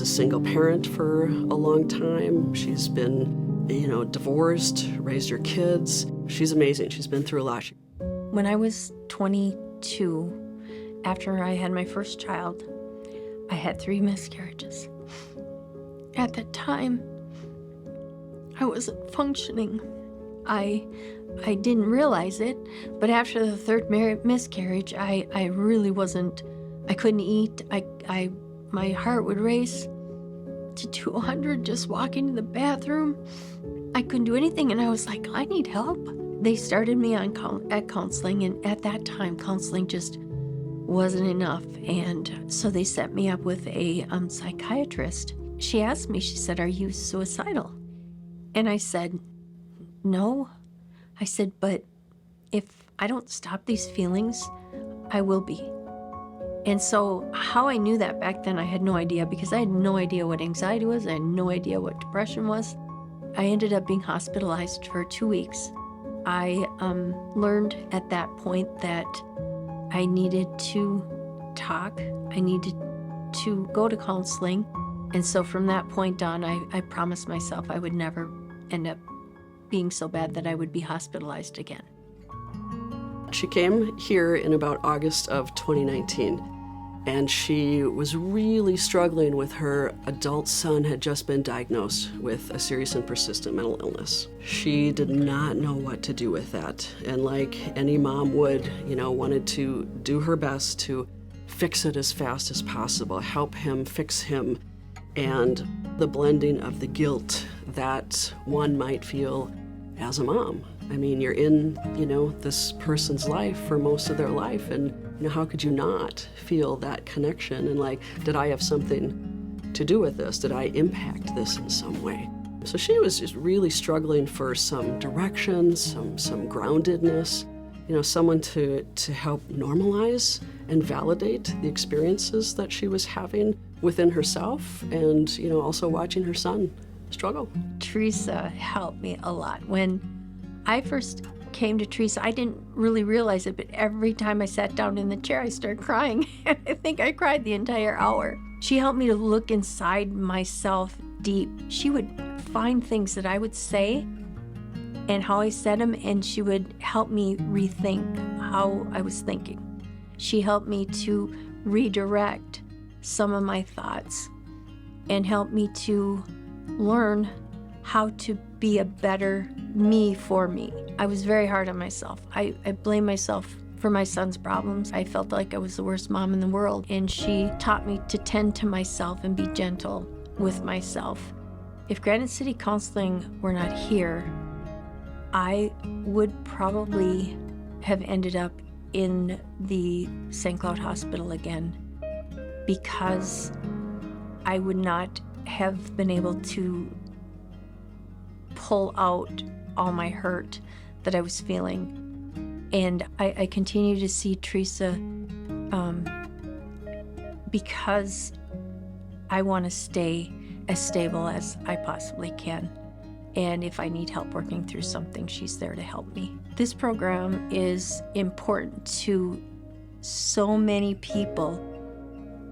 was a single parent for a long time. She's been, divorced, raised her kids. She's amazing. She's been through a lot. When I was 22, after I had my first child, I had 3 miscarriages. At that time, I wasn't functioning. I didn't realize it, but after the 3rd miscarriage, I really wasn't, I couldn't eat. My heart would race to 200 just walking to the bathroom. I couldn't do anything, and I was like, I need help. They started me on at counseling, and at that time, counseling just wasn't enough, and so they set me up with a psychiatrist. She asked me, she said, "Are you suicidal?" And I said, "No." I said, "But if I don't stop these feelings, I will be." And so how I knew that back then, I had no idea, because I had no idea what anxiety was. I had no idea what depression was. I ended up being hospitalized for 2 weeks. I learned at that point that I needed to talk. I needed to go to counseling. And so from that point on, I promised myself I would never end up being so bad that I would be hospitalized again. She came here in about August of 2019, and she was really struggling with her adult son had just been diagnosed with a serious and persistent mental illness. She did not know what to do with that, and like any mom would, wanted to do her best to fix it as fast as possible, help him, fix him, and the blending of the guilt that one might feel as a mom. I mean, you're in, this person's life for most of their life, and how could you not feel that connection? And like, did I have something to do with this? Did I impact this in some way? So she was just really struggling for some direction, some groundedness, someone to help normalize and validate the experiences that she was having within herself, and also watching her son struggle. Teresa helped me a lot. When I first came to Teresa, I didn't really realize it, but every time I sat down in the chair, I started crying. I think I cried the entire hour. She helped me to look inside myself deep. She would find things that I would say and how I said them, and she would help me rethink how I was thinking. She helped me to redirect some of my thoughts and helped me to learn how to be a better me for me. I was very hard on myself. I blamed myself for my son's problems. I felt like I was the worst mom in the world, and she taught me to tend to myself and be gentle with myself. If Granite City Counseling were not here, I would probably have ended up in the St. Cloud Hospital again, because I would not have been able to pull out all my hurt that I was feeling. And I continue to see Teresa because I want to stay as stable as I possibly can. And if I need help working through something, she's there to help me. This program is important to so many people,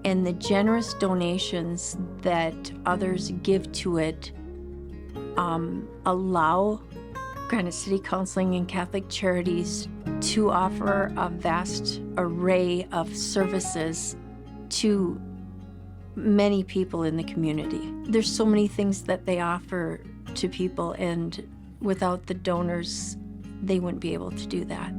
and the generous donations that others give to it allow Granite City Counseling and Catholic Charities to offer a vast array of services to many people in the community. There's so many things that they offer to people, and without the donors, they wouldn't be able to do that.